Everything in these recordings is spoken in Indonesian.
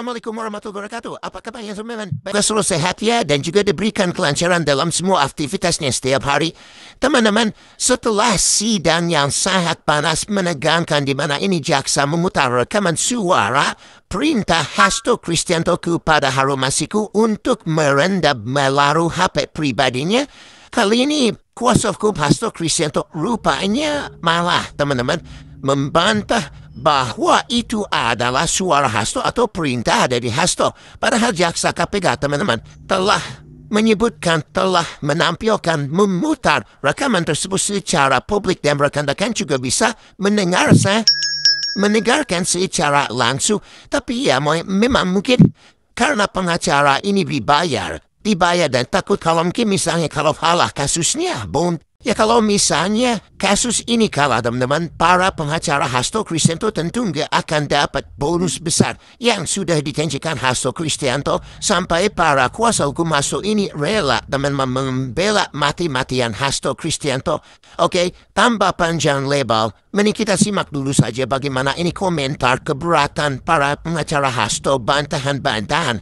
Assalamualaikum warahmatullahi wabarakatuh. Apa kabar yang semuanya? Selalu sehat ya dan juga diberikan kelancaran dalam semua aktivitasnya setiap hari. Teman-teman, setelah sidang yang sangat panas menegangkan di mana ini jaksa memutar rekaman suara perintah Hasto Kristianto kepada Harun Masiku untuk merendam melalui HP pribadinya, kali ini kuasa hukum Hasto Kristianto rupanya malah teman-teman membantah bahwa itu adalah suara Hasto atau perintah dari Hasto. Padahal jaksa KPK teman-teman telah menyebutkan, telah menampilkan, memutar rekaman tersebut secara publik dan rekan-rekan juga bisa mendengarkan secara langsung. Tapi ya memang mungkin karena pengacara ini dibayar dan takut kalau mungkin misalnya kalau kalah kasusnya, ya kalau misalnya kasus ini kalah teman-teman, para pengacara Hasto Kristianto tentu nggak akan dapat bonus besar yang sudah dijanjikan Hasto Kristianto sampai para kuasa hukum Hasto ini rela teman-teman membela mati-matian Hasto Kristianto. Oke, tanpa panjang lebar, mari kita simak dulu saja bagaimana ini komentar keberatan para pengacara Hasto, bantahan-bantahan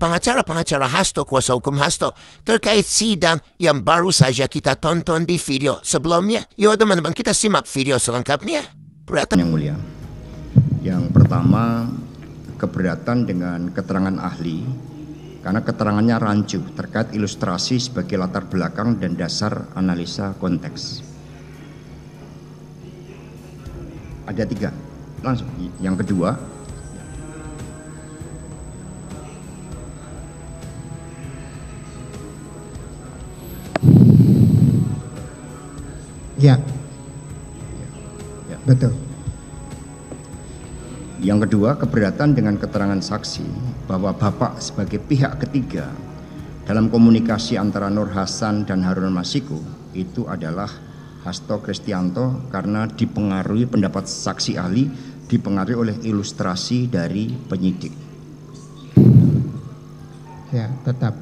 pengacara-pengacara Hasto, kuasa hukum Hasto, terkait sidang yang baru saja kita tonton di video sebelumnya. Yuk teman-teman, kita simak video selengkapnya. Yang mulia, yang pertama keberatan dengan keterangan ahli karena keterangannya rancu terkait ilustrasi sebagai latar belakang dan dasar analisa konteks. Ada 3, langsung. Yang kedua, ya, betul. Yang kedua, keberatan dengan keterangan saksi bahwa Bapak sebagai pihak ketiga dalam komunikasi antara Nur Hasan dan Harun Masiku itu adalah Hasto Kristianto karena dipengaruhi pendapat saksi ahli, dipengaruhi oleh ilustrasi dari penyidik. Ya, tetap.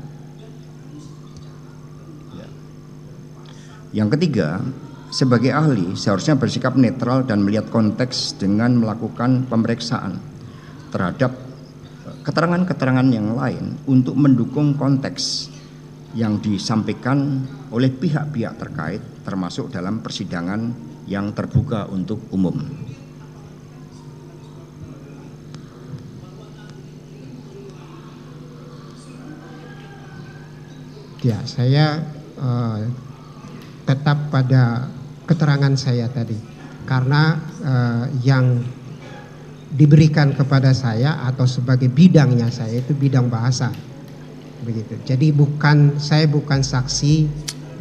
Yang ketiga, sebagai ahli seharusnya bersikap netral dan melihat konteks dengan melakukan pemeriksaan terhadap keterangan-keterangan yang lain untuk mendukung konteks yang disampaikan oleh pihak-pihak terkait termasuk dalam persidangan yang terbuka untuk umum. Ya, saya tetap pada keterangan saya tadi, karena yang diberikan kepada saya atau sebagai bidangnya saya itu bidang bahasa, begitu. Jadi saya bukan saksi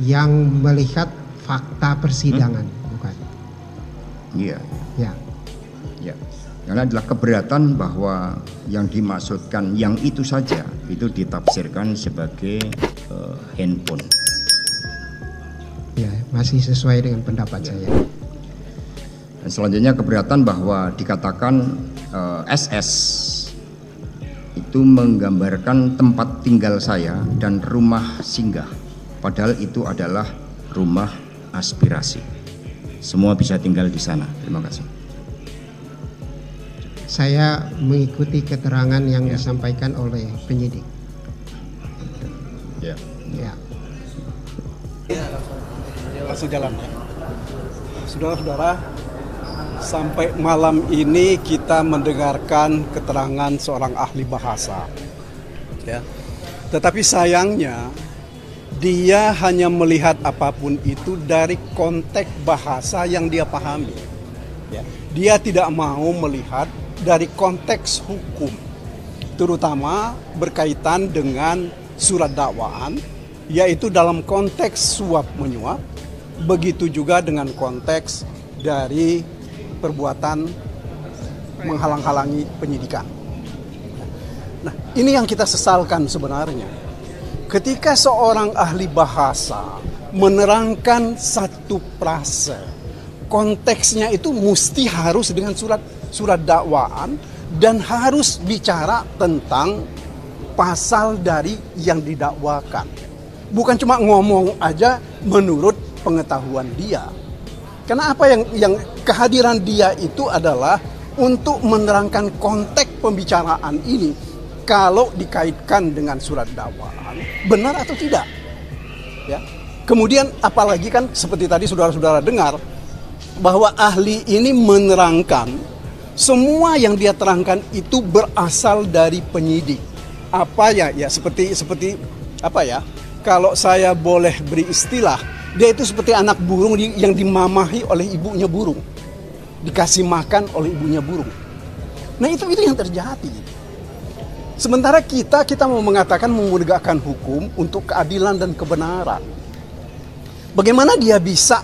yang melihat fakta persidangan, bukan. Iya. Ya. Ya. Karena adalah keberatan bahwa yang dimaksudkan yang itu saja itu ditafsirkan sebagai handphone. Ya, masih sesuai dengan pendapat saya. Dan selanjutnya keberatan bahwa dikatakan SS itu menggambarkan tempat tinggal saya dan rumah singgah, padahal itu adalah rumah aspirasi. Semua bisa tinggal di sana. Terima kasih. Saya mengikuti keterangan yang disampaikan oleh penyidik. Ya. Ya. Langsung jalan ya. Saudara-saudara, sampai malam ini kita mendengarkan keterangan seorang ahli bahasa. Ya. Tetapi sayangnya dia hanya melihat apapun itu dari konteks bahasa yang dia pahami. Ya. Dia tidak mau melihat dari konteks hukum, terutama berkaitan dengan surat dakwaan, yaitu dalam konteks suap menyuap. Begitu juga dengan konteks dari perbuatan menghalang-halangi penyidikan. Nah, ini yang kita sesalkan sebenarnya. Ketika seorang ahli bahasa menerangkan satu frase, konteksnya itu mesti harus dengan surat dakwaan dan harus bicara tentang pasal dari yang didakwakan. Bukan cuma ngomong aja menurut pengetahuan dia. Karena apa yang kehadiran dia itu adalah untuk menerangkan konteks pembicaraan ini kalau dikaitkan dengan surat dakwaan, benar atau tidak? Ya. Kemudian apalagi kan seperti tadi saudara-saudara dengar, bahwa ahli ini menerangkan semua yang dia terangkan itu berasal dari penyidik. Apa ya? Ya seperti apa ya? Kalau saya boleh beri istilah, dia itu seperti anak burung yang dimamahi oleh ibunya burung, dikasih makan oleh ibunya burung. Nah itu yang terjadi. Sementara kita mau mengatakan menegakkan hukum untuk keadilan dan kebenaran. Bagaimana dia bisa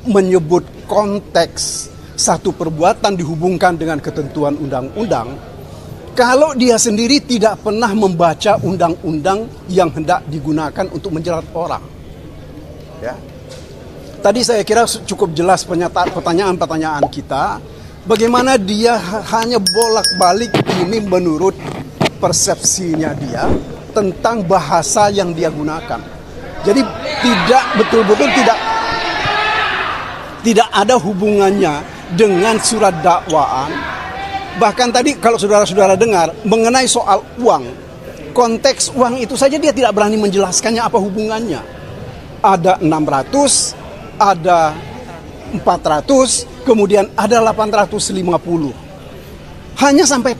menyebut konteks satu perbuatan dihubungkan dengan ketentuan undang-undang kalau dia sendiri tidak pernah membaca undang-undang yang hendak digunakan untuk menjerat orang? Ya. Tadi saya kira cukup jelas pertanyaan-pertanyaan kita. Bagaimana dia hanya bolak-balik ini menurut persepsinya dia tentang bahasa yang dia gunakan. Jadi tidak betul-betul tidak ada hubungannya dengan surat dakwaan. Bahkan tadi kalau saudara-saudara dengar mengenai soal uang, konteks uang itu saja dia tidak berani menjelaskannya apa hubungannya. Ada 600, ada 400, kemudian ada 850. Hanya sampai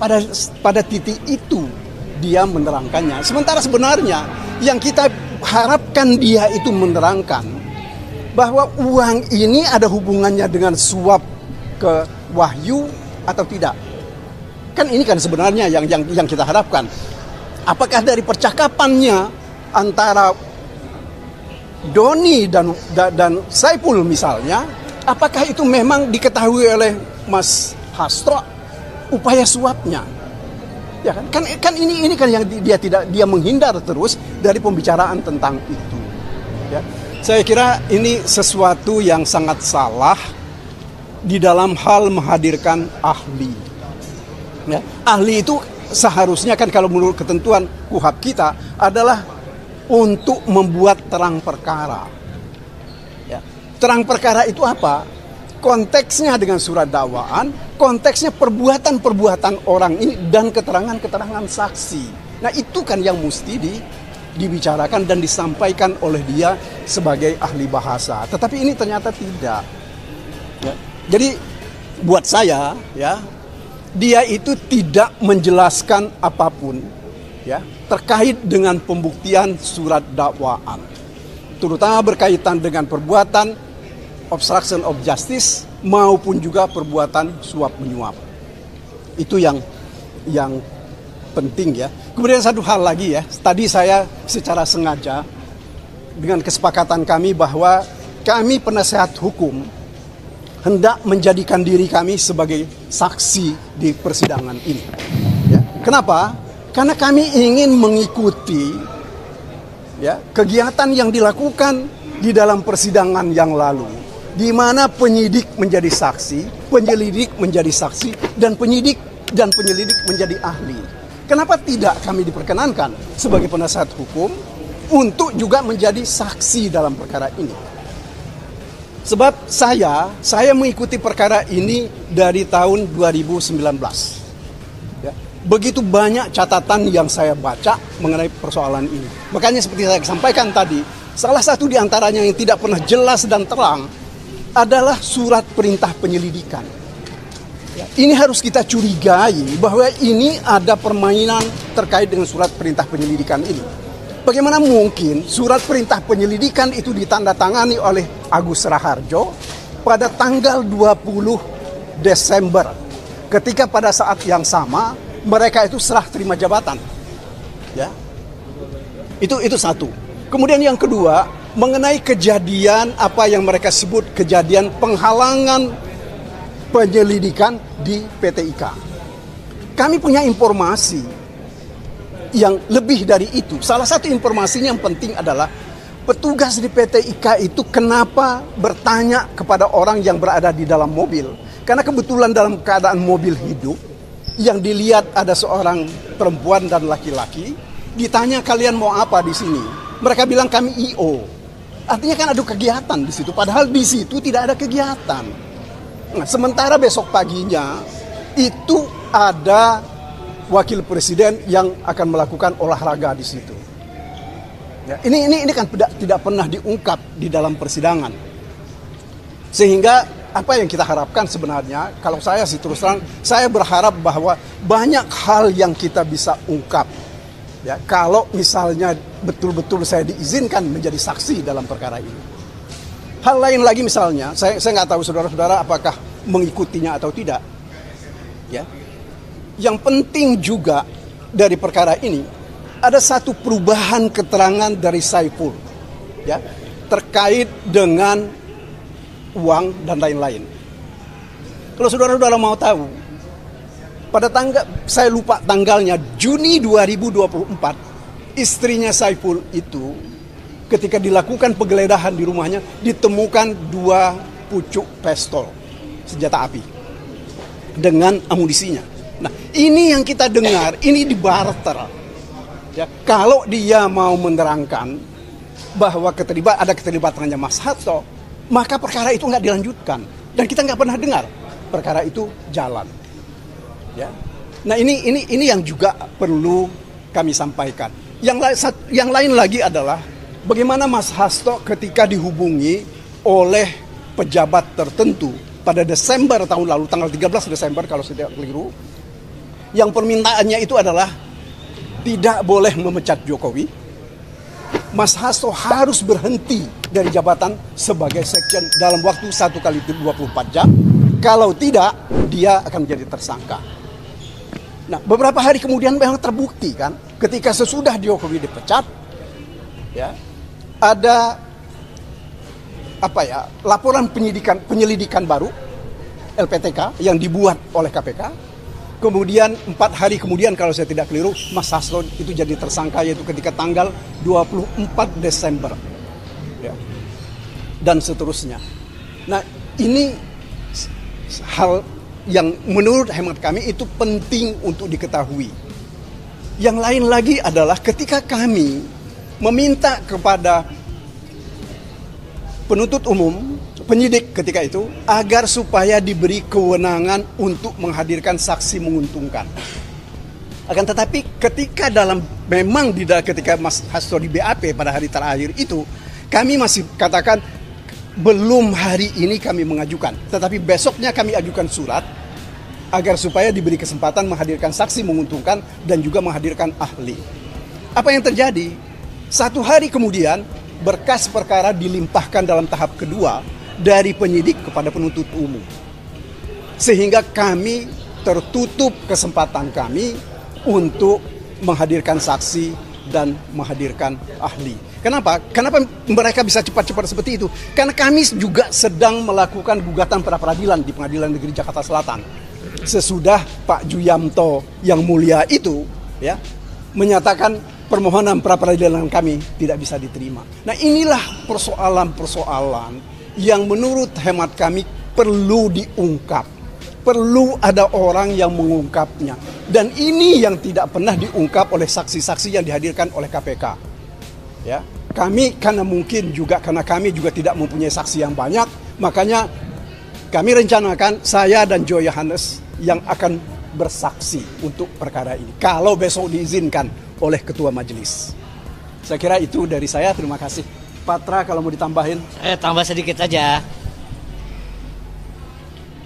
pada titik itu dia menerangkannya. Sementara sebenarnya yang kita harapkan dia itu menerangkan bahwa uang ini ada hubungannya dengan suap ke Wahyu atau tidak. Kan ini kan sebenarnya yang kita harapkan. Apakah dari percakapannya antara Doni dan Saipul misalnya, apakah itu memang diketahui oleh Mas Hastro upaya suapnya? Ya kan ini kan yang dia menghindar terus dari pembicaraan tentang itu. Ya. Saya kira ini sesuatu yang sangat salah di dalam hal menghadirkan ahli. Ya. Ahli itu seharusnya kan kalau menurut ketentuan KUHP kita adalah untuk membuat terang perkara. Ya. Terang perkara itu apa? Konteksnya dengan surat dakwaan, konteksnya perbuatan-perbuatan orang ini dan keterangan-keterangan saksi. Nah itu kan yang mesti dibicarakan dan disampaikan oleh dia sebagai ahli bahasa. Tetapi ini ternyata tidak. Ya. Jadi buat saya, ya, dia itu tidak menjelaskan apapun, ya, terkait dengan pembuktian surat dakwaan, terutama berkaitan dengan perbuatan obstruction of justice maupun juga perbuatan suap menyuap. Itu yang penting ya. Kemudian satu hal lagi ya, tadi saya secara sengaja dengan kesepakatan kami bahwa kami penasehat hukum hendak menjadikan diri kami sebagai saksi di persidangan ini. Ya. Kenapa? Karena kami ingin mengikuti ya kegiatan yang dilakukan di dalam persidangan yang lalu, di mana penyidik menjadi saksi, penyelidik menjadi saksi, dan penyidik dan penyelidik menjadi ahli. Kenapa tidak kami diperkenankan sebagai penasehat hukum untuk juga menjadi saksi dalam perkara ini? Sebab saya mengikuti perkara ini dari tahun 2019. Ya, begitu banyak catatan yang saya baca mengenai persoalan ini. Makanya seperti saya sampaikan tadi, salah satu di antaranya yang tidak pernah jelas dan terang adalah surat perintah penyelidikan. Ya, ini harus kita curigai bahwa ini ada permainan terkait dengan surat perintah penyelidikan ini. Bagaimana mungkin surat perintah penyelidikan itu ditandatangani oleh Agus Raharjo pada tanggal 20 Desember ketika pada saat yang sama mereka itu serah terima jabatan. Ya. Itu satu. Kemudian yang kedua, mengenai kejadian apa yang mereka sebut kejadian penghalangan penyelidikan di PT IKA. Kami punya informasi yang lebih dari itu. Salah satu informasinya yang penting adalah petugas di PT IKA itu kenapa bertanya kepada orang yang berada di dalam mobil. Karena kebetulan dalam keadaan mobil hidup, yang dilihat ada seorang perempuan dan laki-laki, ditanya kalian mau apa di sini? Mereka bilang kami IO. Artinya kan ada kegiatan di situ, padahal di situ tidak ada kegiatan. Nah, sementara besok paginya itu ada wakil presiden yang akan melakukan olahraga di situ. Ya, ini kan tidak pernah diungkap di dalam persidangan. Sehingga apa yang kita harapkan sebenarnya, kalau saya sih terus terang, saya berharap bahwa banyak hal yang kita bisa ungkap. Ya, kalau misalnya betul-betul saya diizinkan menjadi saksi dalam perkara ini. Hal lain lagi misalnya, saya nggak tahu saudara-saudara apakah mengikutinya atau tidak. Ya, yang penting juga dari perkara ini ada satu perubahan keterangan dari Saiful, ya, terkait dengan uang dan lain-lain. Kalau saudara-saudara mau tahu, pada saya lupa tanggalnya, Juni 2024, istrinya Saiful itu ketika dilakukan penggeledahan di rumahnya ditemukan 2 pucuk pistol senjata api dengan amunisinya. Nah, ini yang kita dengar, ini dibarter. Ya, kalau dia mau menerangkan bahwa ada keterlibatannya Mas Hasto, maka perkara itu nggak dilanjutkan dan kita nggak pernah dengar perkara itu jalan. Ya, nah ini yang juga perlu kami sampaikan. Yang lain lagi adalah bagaimana Mas Hasto ketika dihubungi oleh pejabat tertentu pada Desember tahun lalu, tanggal 13 Desember kalau saya tidak keliru, yang permintaannya itu adalah tidak boleh memecat Jokowi, Mas Hasto harus berhenti dari jabatan sebagai sekjen dalam waktu 1 kali 24 jam, kalau tidak dia akan menjadi tersangka. Nah, beberapa hari kemudian memang terbukti kan, ketika sesudah Jokowi dipecat, ya, ada laporan penyelidikan baru LPTK yang dibuat oleh KPK. Kemudian 4 hari kemudian kalau saya tidak keliru, Mas Hasto itu jadi tersangka, yaitu ketika tanggal 24 Desember, ya, dan seterusnya. Nah, ini hal yang menurut hemat kami itu penting untuk diketahui. Yang lain lagi adalah ketika kami meminta kepada penuntut umum, penyidik ketika itu, agar supaya diberi kewenangan untuk menghadirkan saksi menguntungkan. Akan tetapi ketika ketika Mas Hasto di BAP pada hari terakhir itu, kami masih katakan belum hari ini kami mengajukan, tetapi besoknya kami ajukan surat agar supaya diberi kesempatan menghadirkan saksi menguntungkan dan juga menghadirkan ahli. Apa yang terjadi? 1 hari kemudian berkas perkara dilimpahkan dalam tahap kedua dari penyidik kepada penuntut umum. Sehingga kami tertutup kesempatan kami untuk menghadirkan saksi dan menghadirkan ahli. Kenapa? Kenapa mereka bisa cepat-cepat seperti itu? Karena kami juga sedang melakukan gugatan pra peradilan di Pengadilan Negeri Jakarta Selatan. Sesudah Pak Juyamto yang mulia itu, ya, menyatakan permohonan pra peradilan kami tidak bisa diterima. Nah, inilah persoalan-persoalan yang menurut hemat kami perlu diungkap. Perlu ada orang yang mengungkapnya. Dan ini yang tidak pernah diungkap oleh saksi-saksi yang dihadirkan oleh KPK. Ya, karena kami juga tidak mempunyai saksi yang banyak, makanya kami rencanakan saya dan Joy Yohanes yang akan bersaksi untuk perkara ini. Kalau besok diizinkan oleh ketua majelis. Saya kira itu dari saya, terima kasih. Patra kalau mau ditambahin. Saya tambah sedikit aja.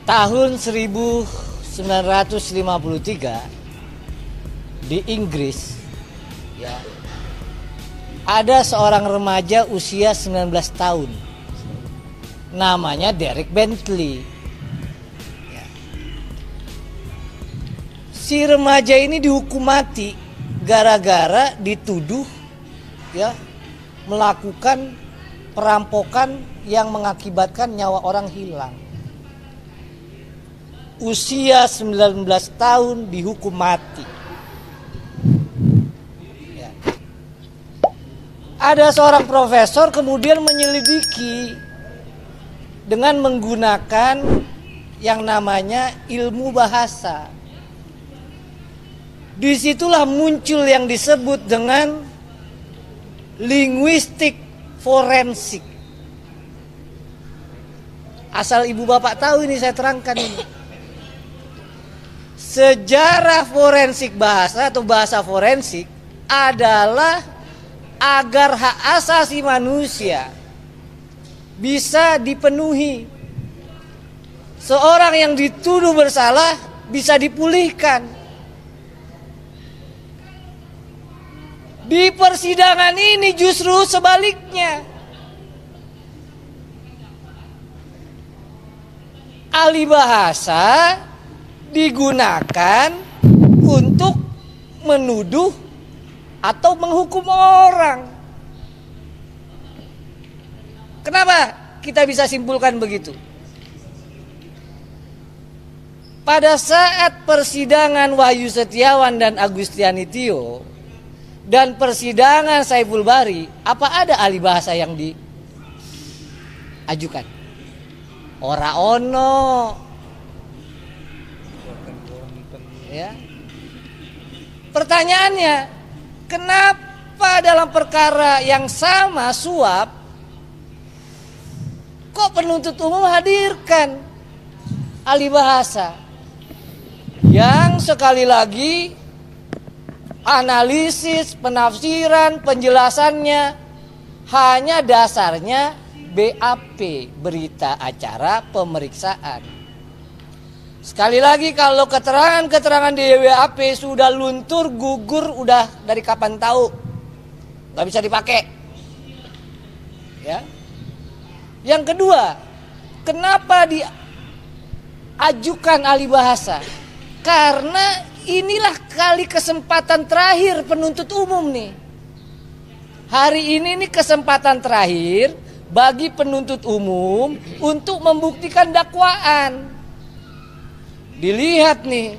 Tahun 1953 di Inggris, ya, ada seorang remaja usia 19 tahun. Namanya Derek Bentley. Ya. Si remaja ini dihukum mati gara-gara dituduh, ya, melakukan perampokan yang mengakibatkan nyawa orang hilang. Usia 19 tahun dihukum mati. Ya. Ada seorang profesor kemudian menyelidiki dengan menggunakan yang namanya ilmu bahasa. Disitulah muncul yang disebut dengan linguistik forensik. Asal ibu bapak tahu ini saya terangkan ini. sejarah forensik bahasa atau bahasa forensik adalah agar hak asasi manusia bisa dipenuhi. Seorang yang dituduh bersalah bisa dipulihkan. Di persidangan ini justru sebaliknya. Ahli bahasa digunakan untuk menuduh atau menghukum orang. Kenapa kita bisa simpulkan begitu? Pada saat persidangan Wahyu Setiawan dan Agustiani Tio dan persidangan Saiful Bari, apa ada ahli bahasa yang diajukan? Ora ono. Ya. Pertanyaannya, kenapa dalam perkara yang sama suap kok penuntut umum hadirkan ahli bahasa yang sekali lagi analisis, penafsiran, penjelasannya hanya dasarnya BAP, berita acara pemeriksaan. Sekali lagi, kalau keterangan-keterangan di BAP sudah luntur, gugur, udah dari kapan tahu, nggak bisa dipakai. Ya. Yang kedua, kenapa diajukan ahli bahasa? Karena inilah kali kesempatan terakhir penuntut umum nih. Hari ini nih kesempatan terakhir bagi penuntut umum untuk membuktikan dakwaan. Dilihat nih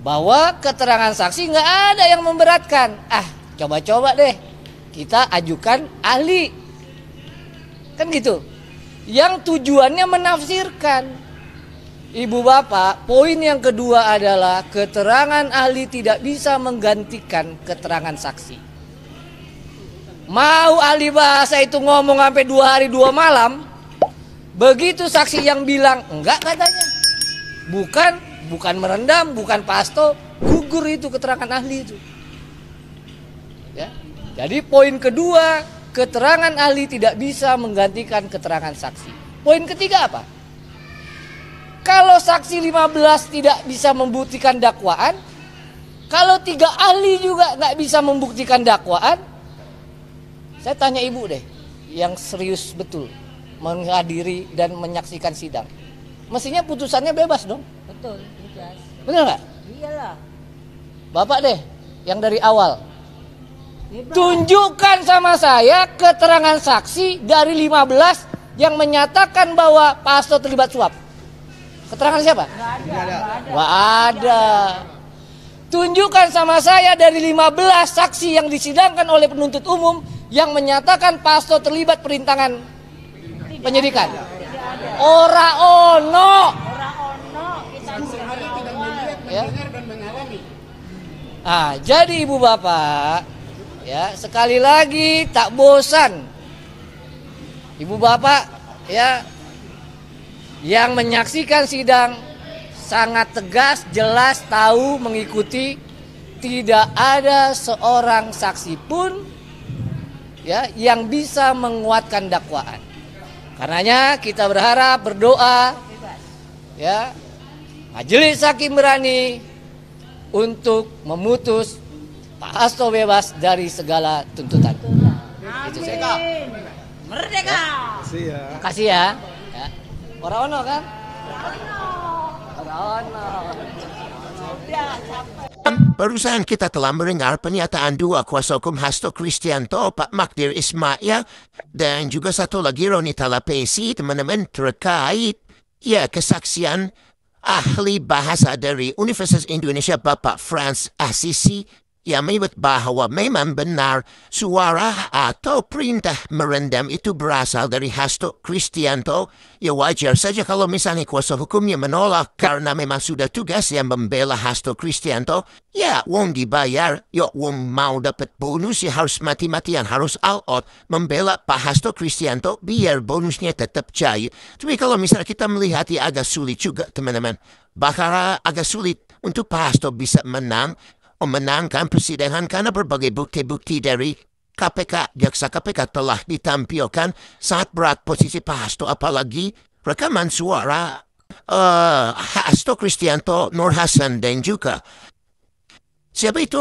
bahwa keterangan saksi nggak ada yang memberatkan. Coba-coba deh kita ajukan ahli, kan gitu. Yang tujuannya menafsirkan. Ibu bapak, poin yang kedua adalah keterangan ahli tidak bisa menggantikan keterangan saksi. Mau ahli bahasa itu ngomong sampai 2 hari 2 malam, begitu saksi yang bilang enggak katanya, bukan merendam, bukan pasto, gugur itu keterangan ahli itu. Ya. Jadi poin kedua, keterangan ahli tidak bisa menggantikan keterangan saksi. Poin ketiga apa? Kalau saksi 15 tidak bisa membuktikan dakwaan, kalau 3 ahli juga nggak bisa membuktikan dakwaan, saya tanya ibu deh, yang serius betul menghadiri dan menyaksikan sidang, mestinya putusannya bebas dong. Betul, bebas. Benar nggak? Iyalah. Bapak deh, yang dari awal. Bebas. Tunjukkan sama saya keterangan saksi dari 15 yang menyatakan bahwa Pak Hasto terlibat suap. Keterangan siapa? Nggak ada. Tunjukkan sama saya dari 15 saksi yang disidangkan oleh penuntut umum yang menyatakan Pak Hasto terlibat perintangan penyidikan. Ora ono. Ya. Jadi ibu bapak, ya, sekali lagi tak bosan ibu bapak, ya, yang menyaksikan sidang sangat tegas, jelas, tahu, mengikuti, tidak ada seorang saksi pun, ya, yang bisa menguatkan dakwaan. Karenanya kita berharap, berdoa, ya, majelis hakim berani untuk memutus Pak Hasto bebas dari segala tuntutan. Itu saya. Merdeka. Terima kasih ya. Ora ono kan? Ora ono. Barusan kita telah mendengar pernyataan 2 kuasa hukum Hasto Kristianto, Pak Magdir Ismail, dan juga satu lagi Roni Talapesi, teman-teman, terkait kesaksian ahli bahasa dari Universitas Indonesia Bapak Franz Assisi yang menyebut bahwa memang benar suara atau perintah merendam itu berasal dari Hasto Kristianto. Ya wajar saja kalau misalnya kuasa hukumnya menolak karena memang sudah tugas yang membela Hasto Kristianto. Ya wong dibayar, wong mau dapat bonus, ya harus mati-matian, harus all out membela Pak Hasto Kristianto biar bonusnya tetap cair. Tapi kalau misalnya kita melihat agak sulit juga teman-teman. bakal agak sulit untuk Pak Hasto bisa memenangkan persidangan karena berbagai bukti-bukti dari KPK, jaksa KPK telah ditampilkan saat berat posisi Pak Hasto, apalagi rekaman suara Hasto Kristianto, Nur Hasan, dan juga siapa itu?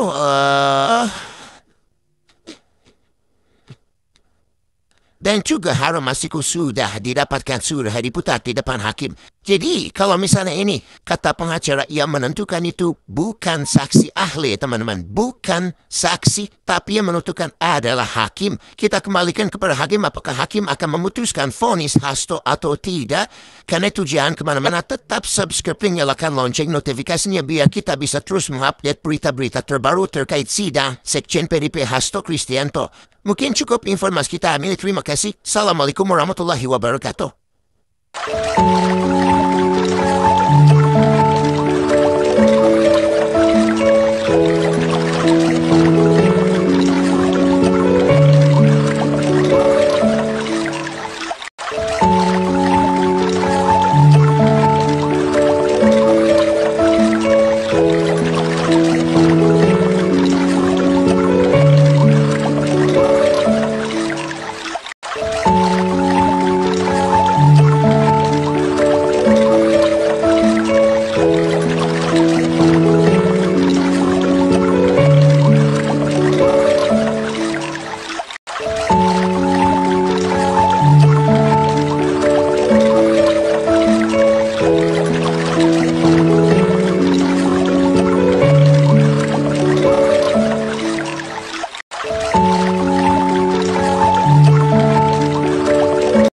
Dan juga Harun Masiku sudah didapatkan sudah diputar di depan hakim. Jadi kalau misalnya ini kata pengacara yang menentukan itu bukan saksi ahli teman-teman. Bukan saksi tapi yang menentukan adalah hakim. Kita kembalikan kepada hakim apakah hakim akan memutuskan vonis Hasto atau tidak. Karena itu jangan kemana-mana, tetap subscribe dan nyalakan lonceng notifikasinya biar kita bisa terus mengupdate berita-berita terbaru terkait sidang Sekjen PDP Hasto Kristianto. Mungkin cukup informasi kita. Terima kasih. Assalamualaikum warahmatullahi wabarakatuh.